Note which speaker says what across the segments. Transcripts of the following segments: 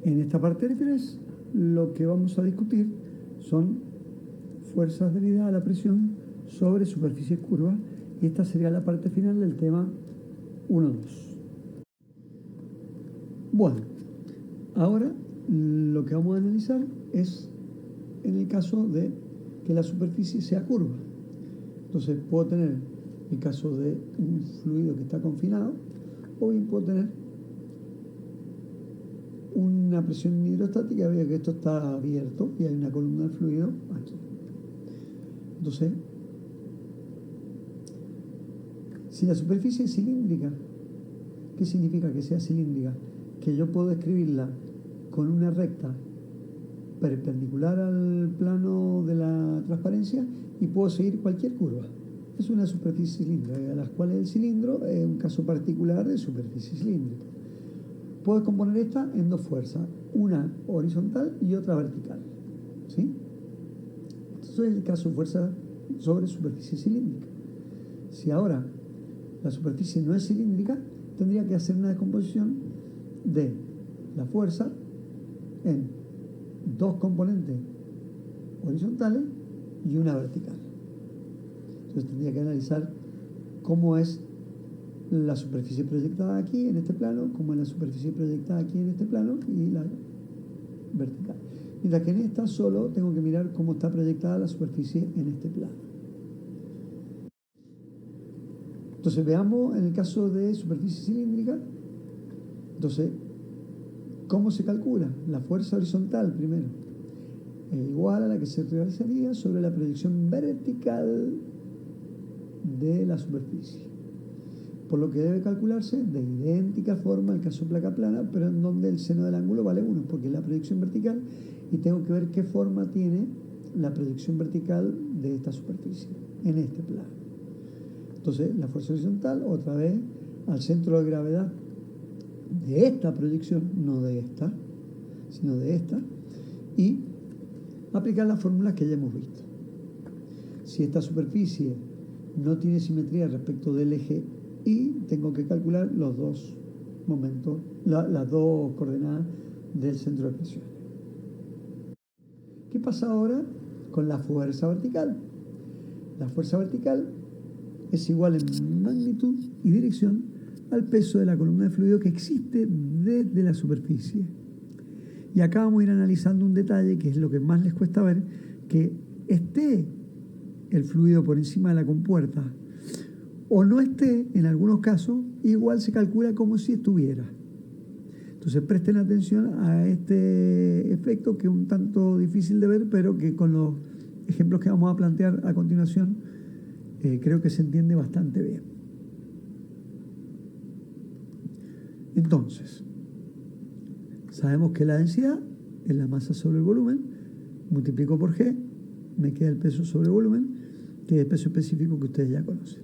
Speaker 1: En esta parte 3, lo que vamos a discutir son fuerzas debidas a la presión sobre superficies curvas, y esta sería la parte final del tema 1.2. Bueno, ahora lo que vamos a analizar es en el caso de que la superficie sea curva. Entonces puedo tener el caso de un fluido que está confinado, o bien puedo tener una presión hidrostática. Veo que esto está abierto y hay una columna de fluido aquí. Entonces, si la superficie es cilíndrica, ¿qué significa que sea cilíndrica? Que yo puedo escribirla con una recta perpendicular al plano de la transparencia y puedo seguir cualquier curva. Es una superficie cilíndrica, a las cuales el cilindro es un caso particular de superficie cilíndrica. Puedo componer esta en dos fuerzas, una horizontal y otra vertical, ¿sí? Esto es el caso de fuerza sobre superficie cilíndrica. Si ahora la superficie no es cilíndrica, tendría que hacer una descomposición de la fuerza en dos componentes horizontales y una vertical. Entonces tendría que analizar cómo es la superficie proyectada aquí en este plano, cómo es la superficie proyectada aquí en este plano y la vertical. Mientras que en esta solo tengo que mirar cómo está proyectada la superficie en este plano. Entonces veamos en el caso de superficie cilíndrica. Entonces, ¿cómo se calcula? La fuerza horizontal primero es igual a la que se realizaría sobre la proyección vertical de la superficie, por lo que debe calcularse de idéntica forma el caso placa plana, pero en donde el seno del ángulo vale 1, porque es la proyección vertical, y tengo que ver qué forma tiene la proyección vertical de esta superficie en este plano. Entonces, la fuerza horizontal, otra vez, al centro de gravedad de esta proyección, no de esta, sino de esta, y aplicar las fórmulas que ya hemos visto. Si esta superficie no tiene simetría respecto del eje Y, tengo que calcular los dos momentos, las dos coordenadas del centro de presión. ¿Qué pasa ahora con la fuerza vertical? La fuerza vertical es igual en magnitud y dirección al peso de la columna de fluido que existe desde la superficie. Y acá vamos a ir analizando un detalle que es lo que más les cuesta ver, que esté el fluido por encima de la compuerta o no esté, en algunos casos, igual se calcula como si estuviera. Entonces presten atención a este efecto, que es un tanto difícil de ver, pero que con los ejemplos que vamos a plantear a continuación creo que se entiende bastante bien. Entonces, sabemos que la densidad es la masa sobre el volumen, multiplico por G, me queda el peso sobre volumen, que es el peso específico que ustedes ya conocen.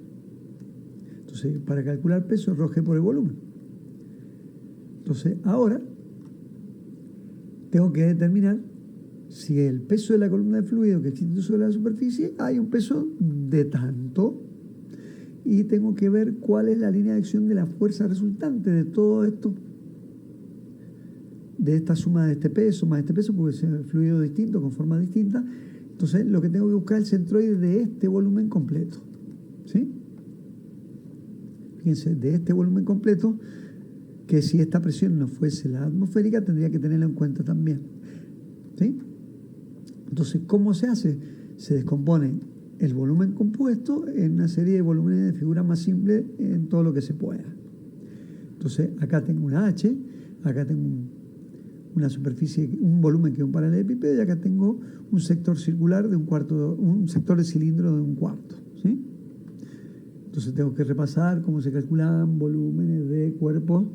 Speaker 1: Entonces, para calcular peso, Rho G por el volumen. Entonces, ahora tengo que determinar si el peso de la columna de fluido que existe sobre la superficie hay un peso de tanto, y tengo que ver cuál es la línea de acción de la fuerza resultante de todo esto, de esta suma de este peso más este peso, porque es un fluido distinto con forma distinta. Entonces lo que tengo que buscar es el centroide de este volumen completo, ¿sí? Fíjense, de este volumen completo, que si esta presión no fuese la atmosférica tendría que tenerla en cuenta también, ¿sí? Entonces, ¿cómo se hace? Se descompone el volumen compuesto en una serie de volúmenes de figura más simple en todo lo que se pueda. Entonces, acá tengo una H, acá tengo una superficie, un volumen que es un paralelepípedo, y acá tengo un sector circular de un sector de cilindro de un cuarto, ¿sí? Entonces tengo que repasar cómo se calculan volúmenes de cuerpos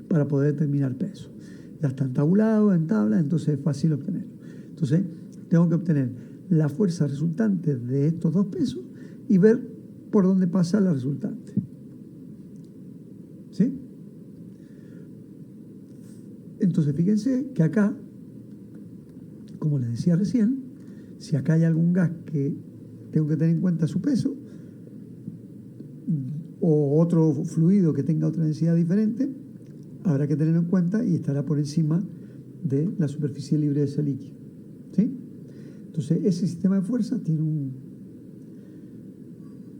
Speaker 1: para poder determinar peso. Ya están tabulados en tablas, entonces es fácil obtenerlo. Entonces tengo que obtener la fuerza resultante de estos dos pesos y ver por dónde pasa la resultante, ¿sí? Entonces fíjense que acá, como les decía recién, si acá hay algún gas que tengo que tener en cuenta su peso, o otro fluido que tenga otra densidad diferente, habrá que tenerlo en cuenta y estará por encima de la superficie libre de ese líquido, ¿sí? Entonces, ese sistema de fuerza tiene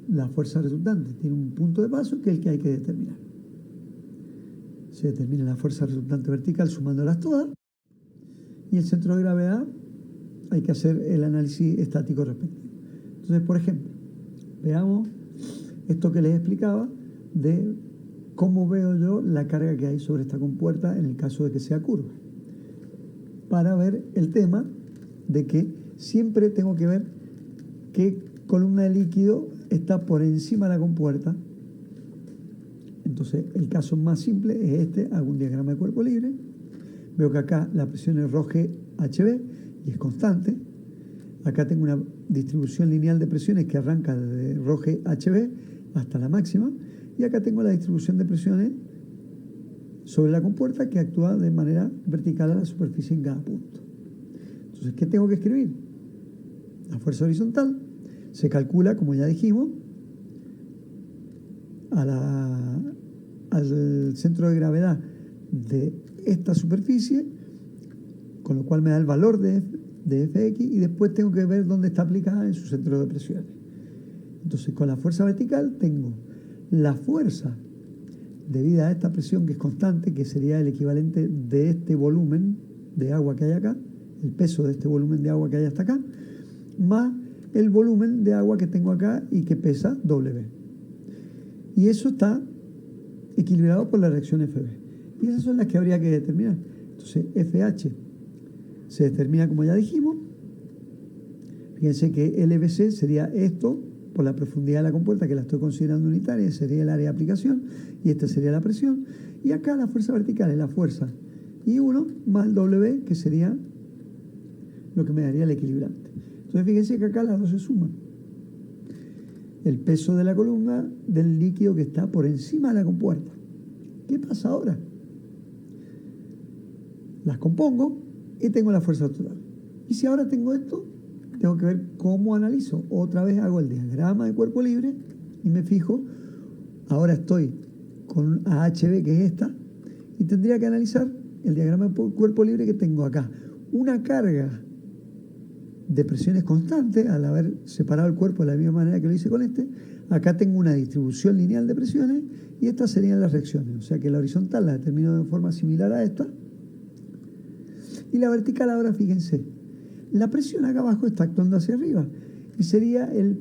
Speaker 1: la fuerza resultante tiene un punto de paso que es el que hay que determinar. Se determina la fuerza resultante vertical sumándolas todas, y el centro de gravedad hay que hacer el análisis estático respectivo. Entonces, por ejemplo, veamos esto que les explicaba de cómo veo yo la carga que hay sobre esta compuerta en el caso de que sea curva, para ver el tema de que siempre tengo que ver qué columna de líquido está por encima de la compuerta. Entonces, el caso más simple es este. Hago un diagrama de cuerpo libre. Veo que acá la presión es ρg/HB y es constante. Acá tengo una distribución lineal de presiones que arranca desde ρg/HB hasta la máxima. Y acá tengo la distribución de presiones sobre la compuerta que actúa de manera vertical a la superficie en cada punto. Entonces, ¿qué tengo que escribir? La fuerza horizontal se calcula, como ya dijimos, al centro de gravedad de esta superficie, con lo cual me da el valor de Fx, y después tengo que ver dónde está aplicada en su centro de presiones. Entonces, con la fuerza vertical tengo la fuerza debida a esta presión que es constante, que sería el equivalente de este volumen de agua que hay acá, el peso de este volumen de agua que hay hasta acá, más el volumen de agua que tengo acá y que pesa W. Y eso está equilibrado por la reacción FB. Y esas son las que habría que determinar. Entonces, FH se determina como ya dijimos. Fíjense que LBC sería esto por la profundidad de la compuerta, que la estoy considerando unitaria, sería el área de aplicación, y esta sería la presión. Y acá la fuerza vertical es la fuerza I1 más el W, que sería lo que me daría el equilibrante. Entonces, fíjense que acá las dos se suman. El peso de la columna del líquido que está por encima de la compuerta. ¿Qué pasa ahora? Las compongo y tengo la fuerza total. Y si ahora tengo esto, tengo que ver cómo analizo. Otra vez hago el diagrama de cuerpo libre y me fijo. Ahora estoy con un AHB, que es esta, y tendría que analizar el diagrama de cuerpo libre que tengo acá. Una carga de presiones constantes, al haber separado el cuerpo de la misma manera que lo hice con este. Acá tengo una distribución lineal de presiones y estas serían las reacciones. O sea que la horizontal la determino de forma similar a esta. Y la vertical, ahora fíjense, la presión acá abajo está actuando hacia arriba y sería el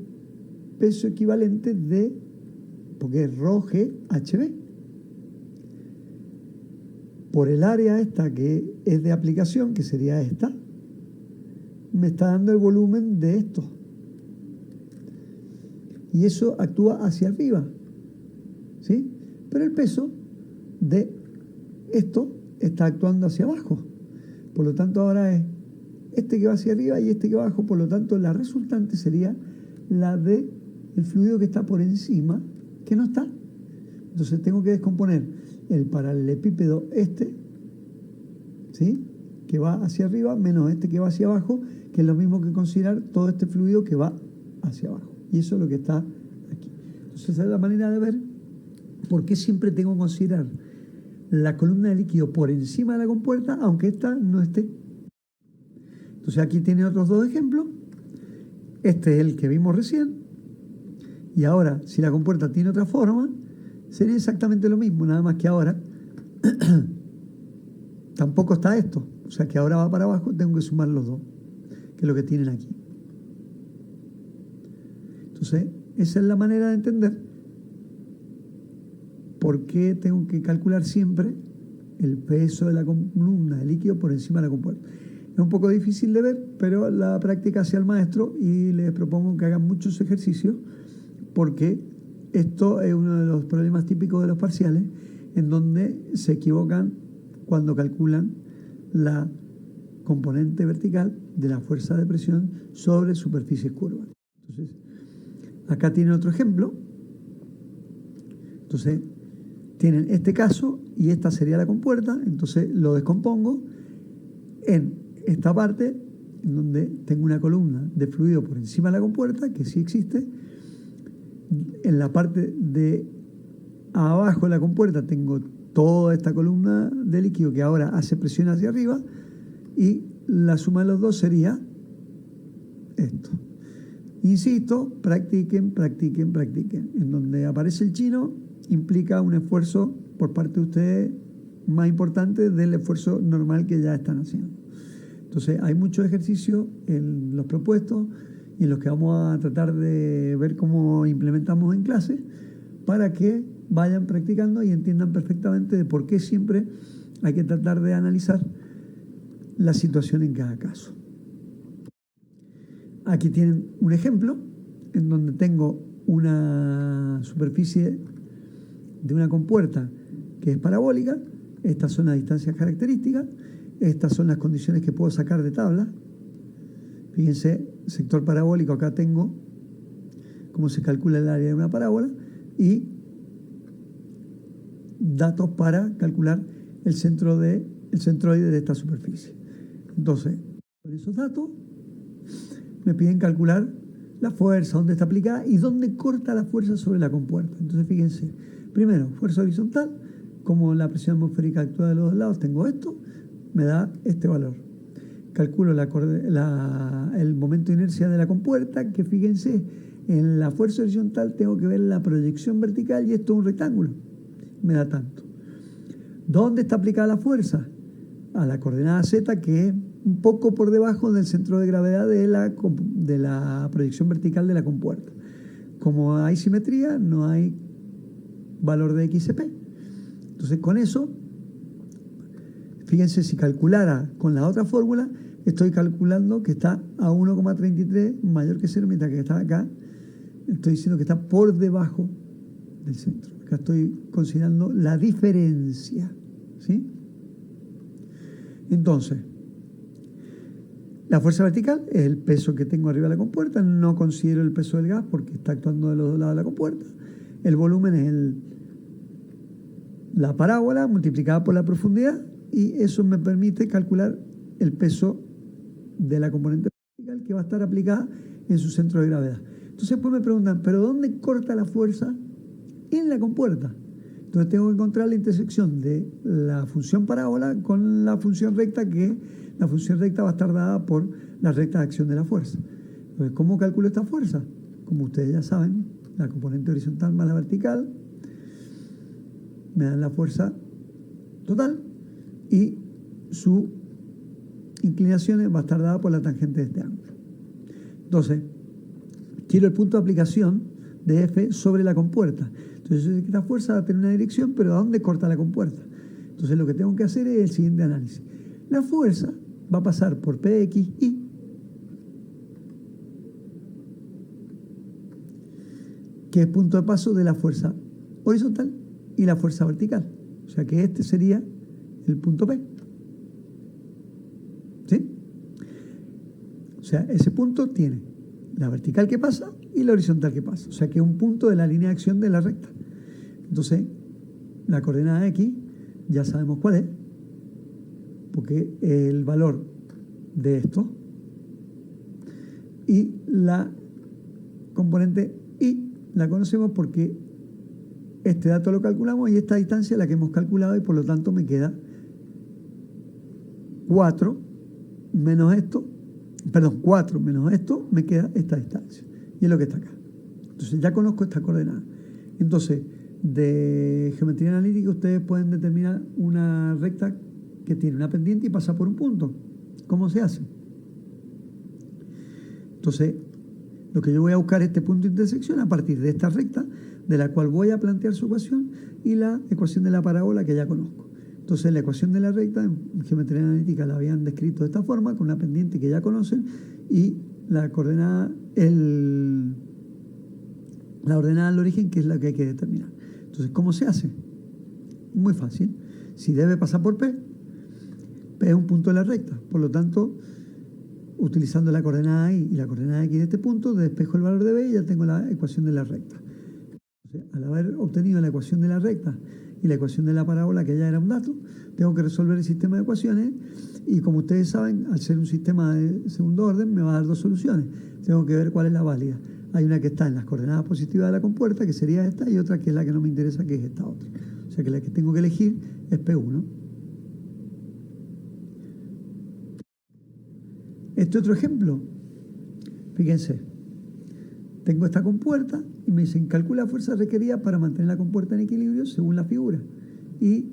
Speaker 1: peso equivalente de, porque es ρg/HB, por el área esta que es de aplicación, que sería esta, me está dando el volumen de esto. Y eso actúa hacia arriba, ¿sí? Pero el peso de esto está actuando hacia abajo. Por lo tanto, ahora es este que va hacia arriba y este que va abajo. Por lo tanto, la resultante sería la de el fluido que está por encima, que no está. Entonces, tengo que descomponer el paralelepípedo este, ¿sí?, que va hacia arriba, menos este que va hacia abajo, que es lo mismo que considerar todo este fluido que va hacia abajo. Y eso es lo que está aquí. Entonces, esa es la manera de ver por qué siempre tengo que considerar la columna de líquido por encima de la compuerta, aunque esta no esté. Entonces, aquí tiene otros dos ejemplos. Este es el que vimos recién. Y ahora, si la compuerta tiene otra forma, sería exactamente lo mismo, nada más que ahora tampoco está esto. O sea que ahora va para abajo, tengo que sumar los dos, que es lo que tienen aquí. Entonces, esa es la manera de entender por qué tengo que calcular siempre el peso de la columna de líquido por encima de la compuerta. Es un poco difícil de ver, pero la práctica hacia el maestro, y les propongo que hagan muchos ejercicios, porque esto es uno de los problemas típicos de los parciales, en donde se equivocan cuando calculan la componente vertical de la fuerza de presión sobre superficies curvas. Entonces, acá tienen otro ejemplo. Entonces, tienen este caso y esta sería la compuerta. Entonces, lo descompongo en esta parte, en donde tengo una columna de fluido por encima de la compuerta, que sí existe. En la parte de abajo de la compuerta tengo toda esta columna de líquido que ahora hace presión hacia arriba, y la suma de los dos sería esto. Insisto, practiquen, practiquen, practiquen. En donde aparece el chino implica un esfuerzo por parte de ustedes más importante del esfuerzo normal que ya están haciendo. Entonces hay muchos ejercicios en los propuestos y en los que vamos a tratar de ver cómo implementamos en clase para que vayan practicando y entiendan perfectamente de por qué siempre hay que tratar de analizar la situación en cada caso. Aquí tienen un ejemplo en donde tengo una superficie de una compuerta que es parabólica. Estas son las distancias características. Estas son las condiciones que puedo sacar de tabla. Fíjense, sector parabólico, acá tengo cómo se calcula el área de una parábola y datos para calcular el centroide de esta superficie. Entonces, con esos datos me piden calcular la fuerza, dónde está aplicada y dónde corta la fuerza sobre la compuerta. Entonces, fíjense, primero, fuerza horizontal, como la presión atmosférica actúa de los dos lados, tengo esto, me da este valor. Calculo el momento de inercia de la compuerta, que fíjense, en la fuerza horizontal tengo que ver la proyección vertical y esto es un rectángulo, me da tanto. ¿Dónde está aplicada la fuerza? A la coordenada Z, que es un poco por debajo del centro de gravedad de la proyección vertical de la compuerta. Como hay simetría, no hay valor de XP. Entonces, con eso, fíjense, si calculara con la otra fórmula, estoy calculando que está a 1,33 mayor que 0, mientras que está acá, estoy diciendo que está por debajo del centro. Acá estoy considerando la diferencia, ¿sí? Entonces, la fuerza vertical es el peso que tengo arriba de la compuerta, no considero el peso del gas porque está actuando de los dos lados de la compuerta. El volumen es la parábola multiplicada por la profundidad y eso me permite calcular el peso de la componente vertical que va a estar aplicada en su centro de gravedad. Entonces después me preguntan, ¿pero dónde corta la fuerza en la compuerta? Entonces tengo que encontrar la intersección de la función parábola con la función recta, que la función recta va a estar dada por la recta de acción de la fuerza. Entonces, ¿cómo calculo esta fuerza? Como ustedes ya saben, la componente horizontal más la vertical me dan la fuerza total y su inclinación va a estar dada por la tangente de este ángulo. Entonces, quiero el punto de aplicación de F sobre la compuerta. Entonces, esta fuerza va a tener una dirección, pero ¿a dónde corta la compuerta? Entonces, lo que tengo que hacer es el siguiente análisis. La fuerza va a pasar por PXY, que es punto de paso de la fuerza horizontal y la fuerza vertical. O sea que este sería el punto P. ¿Sí? O sea, ese punto tiene la vertical que pasa y la horizontal que pasa. O sea que es un punto de la línea de acción de la recta. Entonces, la coordenada X ya sabemos cuál es, porque el valor de esto y la componente Y la conocemos porque este dato lo calculamos y esta distancia es la que hemos calculado y por lo tanto me queda 4 menos esto, perdón, 4 menos esto, me queda esta distancia y es lo que está acá. Entonces ya conozco esta coordenada. Entonces, de geometría analítica ustedes pueden determinar una recta que tiene una pendiente y pasa por un punto. ¿Cómo se hace? Entonces, lo que yo voy a buscar es este punto de intersección a partir de esta recta, de la cual voy a plantear su ecuación, y la ecuación de la parábola que ya conozco. Entonces, la ecuación de la recta en geometría analítica la habían descrito de esta forma, con una pendiente que ya conocen, y la coordenada, la ordenada al origen, que es la que hay que determinar. Entonces, ¿cómo se hace? Muy fácil. Si debe pasar por P, P es un punto de la recta. Por lo tanto, utilizando la coordenada Y y la coordenada X de este punto, despejo el valor de B y ya tengo la ecuación de la recta. Entonces, al haber obtenido la ecuación de la recta y la ecuación de la parábola, que ya era un dato, tengo que resolver el sistema de ecuaciones y como ustedes saben, al ser un sistema de segundo orden, me va a dar dos soluciones. Tengo que ver cuál es la válida. Hay una que está en las coordenadas positivas de la compuerta, que sería esta, y otra que es la que no me interesa, que es esta otra. O sea que la que tengo que elegir es P1. Este otro ejemplo, fíjense, tengo esta compuerta y me dicen calcula la fuerza requerida para mantener la compuerta en equilibrio según la figura. Y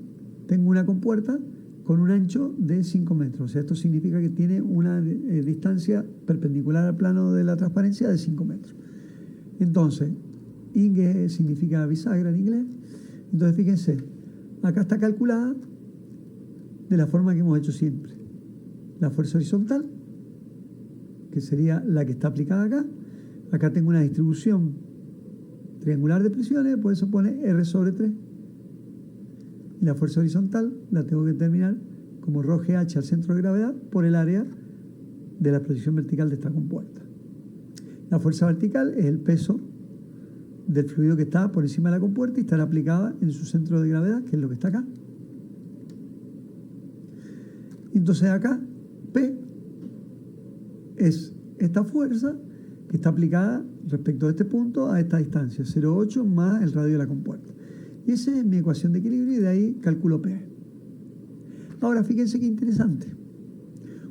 Speaker 1: tengo una compuerta con un ancho de 5 metros. O sea, esto significa que tiene una distancia perpendicular al plano de la transparencia de 5 metros. Entonces, Inge significa bisagra en inglés. Entonces, fíjense, acá está calculada de la forma que hemos hecho siempre. La fuerza horizontal, que sería la que está aplicada acá. Acá tengo una distribución triangular de presiones, por eso pone R sobre 3. Y la fuerza horizontal la tengo que determinar como ρGH al centro de gravedad por el área de la proyección vertical de esta compuerta. La fuerza vertical es el peso del fluido que está por encima de la compuerta y estará aplicada en su centro de gravedad, que es lo que está acá. Entonces acá P es esta fuerza que está aplicada respecto de este punto a esta distancia, 0,8 más el radio de la compuerta. Y esa es mi ecuación de equilibrio y de ahí calculo P. Ahora fíjense qué interesante.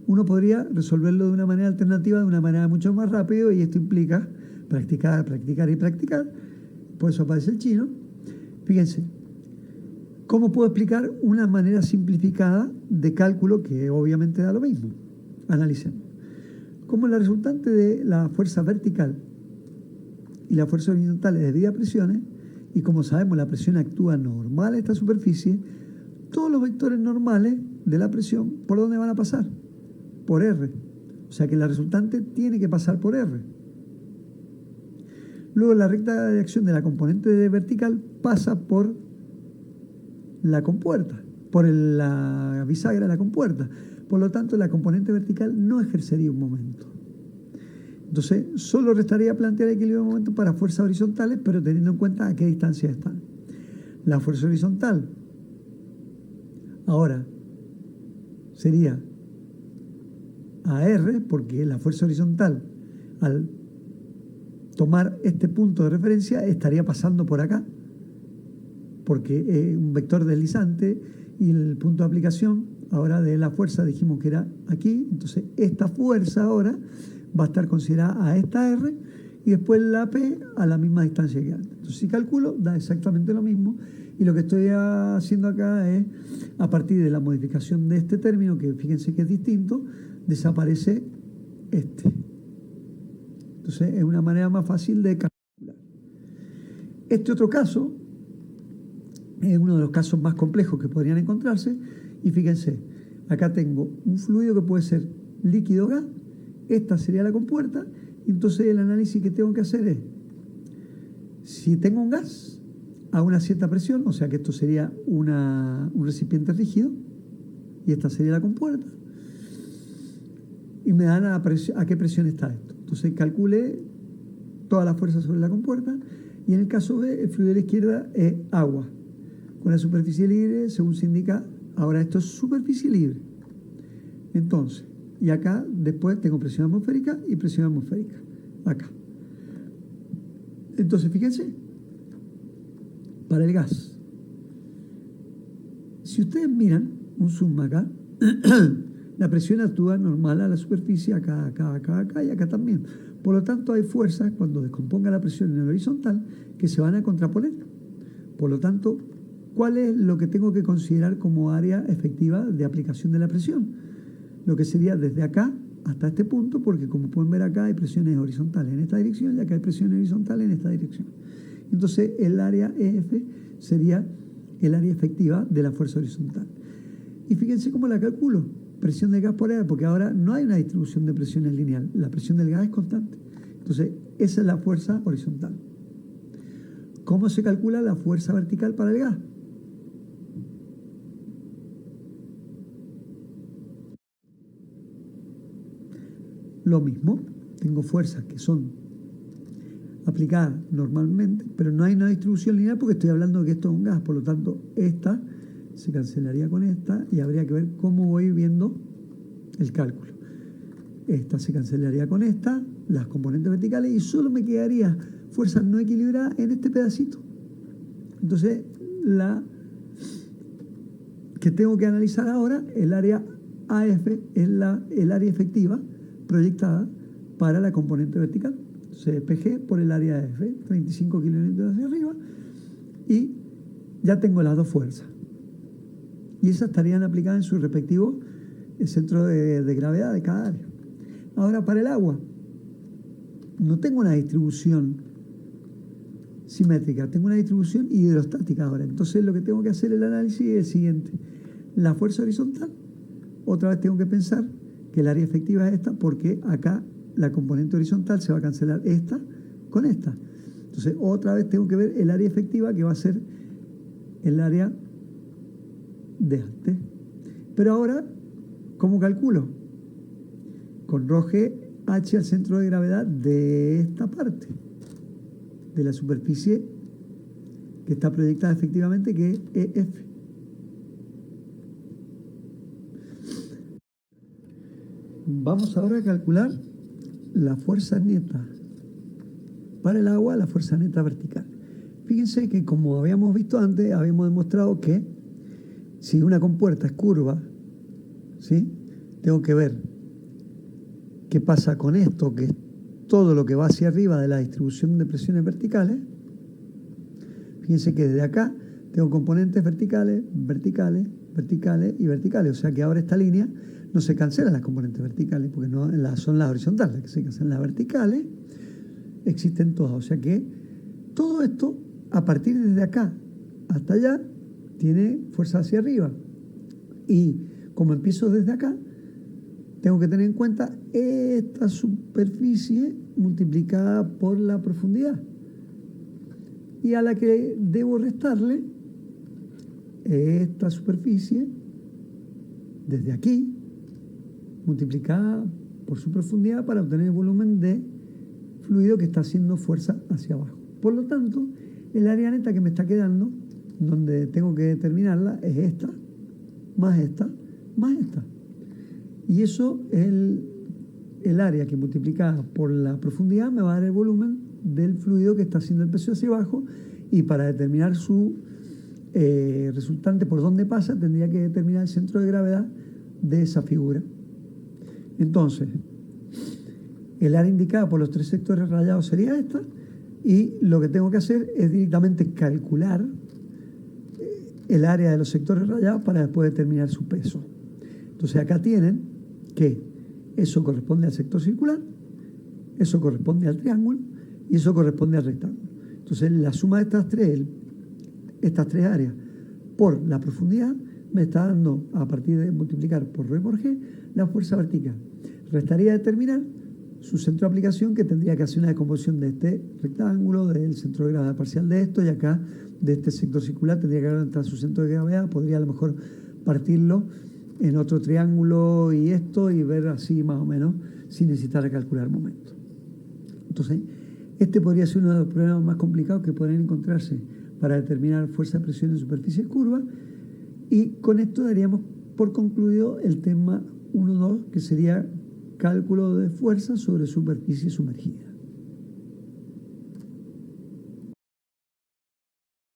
Speaker 1: Uno podría resolverlo de una manera alternativa, de una manera mucho más rápido, y esto implica practicar, practicar y practicar. Por eso aparece el chino. Fíjense, ¿cómo puedo explicar una manera simplificada de cálculo que obviamente da lo mismo? Analicemos. Como la resultante de la fuerza vertical y la fuerza horizontal es debida a presiones, y como sabemos la presión actúa normal a esta superficie, todos los vectores normales de la presión, ¿por dónde van a pasar? Por R. O sea que la resultante tiene que pasar por R. Luego la recta de acción de la componente vertical pasa por la compuerta, por la bisagra de la compuerta. Por lo tanto, la componente vertical no ejercería un momento. Entonces, solo restaría plantear equilibrio de momento para fuerzas horizontales, pero teniendo en cuenta a qué distancia están. La fuerza horizontal ahora sería AR, porque la fuerza horizontal, al tomar este punto de referencia, estaría pasando por acá, porque es un vector deslizante y el punto de aplicación ahora de la fuerza dijimos que era aquí. Entonces, esta fuerza ahora va a estar considerada a esta R y después la P a la misma distancia que antes. Entonces, si calculo, da exactamente lo mismo, y lo que estoy haciendo acá es, a partir de la modificación de este término, que fíjense que es distinto, desaparece este. Entonces, es una manera más fácil de calcular. Este otro caso es uno de los casos más complejos que podrían encontrarse, y fíjense, acá tengo un fluido que puede ser líquido o gas. Esta sería la compuerta. Entonces el análisis que tengo que hacer es, si tengo un gas a una cierta presión, o sea que esto sería un recipiente rígido, y esta sería la compuerta, y me dan a qué presión está esto. Entonces calcule toda la fuerza sobre la compuerta, y en el caso B, el fluido de la izquierda es agua, con la superficie libre, según se indica. Ahora esto es superficie libre. Entonces, y acá después tengo presión atmosférica y presión atmosférica. Acá. Entonces, fíjense, para el gas, si ustedes miran un zoom acá, la presión actúa normal a la superficie, acá, acá, acá, acá y acá también. Por lo tanto, hay fuerzas cuando descomponga la presión en el horizontal que se van a contraponer. Por lo tanto, ¿cuál es lo que tengo que considerar como área efectiva de aplicación de la presión? Lo que sería desde acá hasta este punto, porque como pueden ver acá hay presiones horizontales en esta dirección y acá hay presiones horizontales en esta dirección. Entonces el área EF sería el área efectiva de la fuerza horizontal. Y fíjense cómo la calculo. Presión del gas por área, porque ahora no hay una distribución de presiones lineal. La presión del gas es constante. Entonces esa es la fuerza horizontal. ¿Cómo se calcula la fuerza vertical para el gas? Lo mismo, tengo fuerzas que son aplicadas normalmente, pero no hay una distribución lineal porque estoy hablando de que esto es un gas. Por lo tanto, esta se cancelaría con esta y habría que ver cómo voy viendo el cálculo. Esta se cancelaría con esta, las componentes verticales, y solo me quedaría fuerzas no equilibradas en este pedacito. Entonces, la que tengo que analizar ahora, el área AF, es el área efectiva proyectada para la componente vertical. Entonces, PG por el área F, 35 kilonewtons hacia arriba, y ya tengo las dos fuerzas. Y esas estarían aplicadas en su respectivo centro de gravedad de cada área. Ahora, para el agua, no tengo una distribución simétrica, tengo una distribución hidrostática ahora. Entonces, lo que tengo que hacer el análisis es el siguiente. La fuerza horizontal, otra vez tengo que pensar que el área efectiva es esta, porque acá la componente horizontal se va a cancelar esta con esta. Entonces, otra vez tengo que ver el área efectiva, que va a ser el área de antes. Pero ahora, ¿cómo calculo? Con ρg h al centro de gravedad de esta parte, de la superficie que está proyectada efectivamente, que es EF. Vamos ahora a calcular la fuerza neta para el agua, la fuerza neta vertical. Fíjense que, como habíamos visto antes, habíamos demostrado que si una compuerta es curva, ¿sí?, tengo que ver qué pasa con esto, que es todo lo que va hacia arriba de la distribución de presiones verticales. Fíjense que desde acá tengo componentes verticales, verticales, verticales y verticales. O sea que ahora esta línea no se cancelan las componentes verticales, porque no son las horizontales las que se cancelan. Las verticales existen todas. O sea que todo esto, a partir desde acá hasta allá, tiene fuerza hacia arriba. Y como empiezo desde acá, tengo que tener en cuenta esta superficie multiplicada por la profundidad, y a la que debo restarle esta superficie desde aquí multiplicada por su profundidad para obtener el volumen de fluido que está haciendo fuerza hacia abajo. Por lo tanto, el área neta que me está quedando, donde tengo que determinarla, es esta, más esta, más esta. Y eso es el área que, multiplicada por la profundidad, me va a dar el volumen del fluido que está haciendo el peso hacia abajo. Y para determinar su resultante por dónde pasa, tendría que determinar el centro de gravedad de esa figura. Entonces, el área indicada por los tres sectores rayados sería esta, y lo que tengo que hacer es directamente calcular el área de los sectores rayados para después determinar su peso. Entonces, acá tienen que eso corresponde al sector circular, eso corresponde al triángulo y eso corresponde al rectángulo. Entonces, la suma de estas tres áreas por la profundidad me está dando, a partir de multiplicar por ρ y por g, la fuerza vertical. Restaría determinar su centro de aplicación, que tendría que hacer una descomposición de este rectángulo, del centro de gravedad parcial de esto, y acá de este sector circular tendría que encontrar su centro de gravedad. Podría a lo mejor partirlo en otro triángulo y esto, y ver así más o menos, sin necesitar calcular momentos. Entonces, este podría ser uno de los problemas más complicados que podrían encontrarse para determinar fuerza de presión en superficies curvas. Y con esto daríamos por concluido el tema 1.2, que sería cálculo de fuerza sobre superficie sumergida.